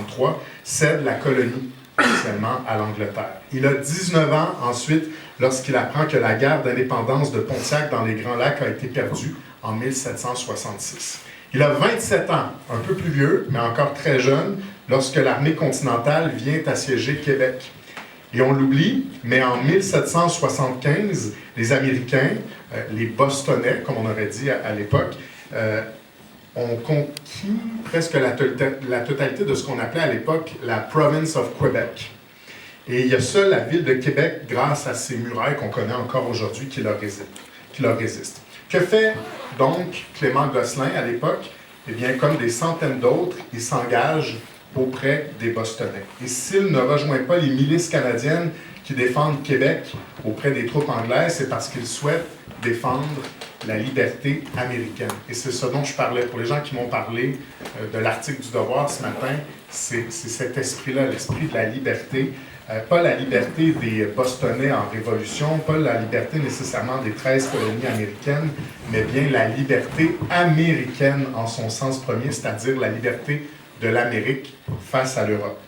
1763, cède la colonie officiellement à l'Angleterre. Il a 19 ans ensuite lorsqu'il apprend que la guerre d'indépendance de Pontiac dans les Grands Lacs a été perdue en 1766. Il a 27 ans, un peu plus vieux, mais encore très jeune, lorsque l'armée continentale vient assiéger Québec. Et on l'oublie, mais en 1775, les Américains, les Bostonnais, comme on aurait dit à l'époque, ont conquis presque la totalité de ce qu'on appelait à l'époque la Province of Quebec. Et il y a seule la ville de Québec, grâce à ces murailles qu'on connaît encore aujourd'hui, qui leur résistent. Que fait donc Clément Gosselin à l'époque? Eh bien, comme des centaines d'autres, il s'engage auprès des Bostonnais. Et s'il ne rejoint pas les milices canadiennes qui défendent Québec auprès des troupes anglaises, c'est parce qu'il souhaite défendre la liberté américaine. Et c'est ce dont je parlais. Pour les gens qui m'ont parlé de l'article du Devoir ce matin, c'est cet esprit-là, l'esprit de la liberté. Pas la liberté des Bostonnais en Révolution, pas la liberté nécessairement des 13 colonies américaines, mais bien la liberté américaine en son sens premier, c'est-à-dire la liberté de l'Amérique face à l'Europe.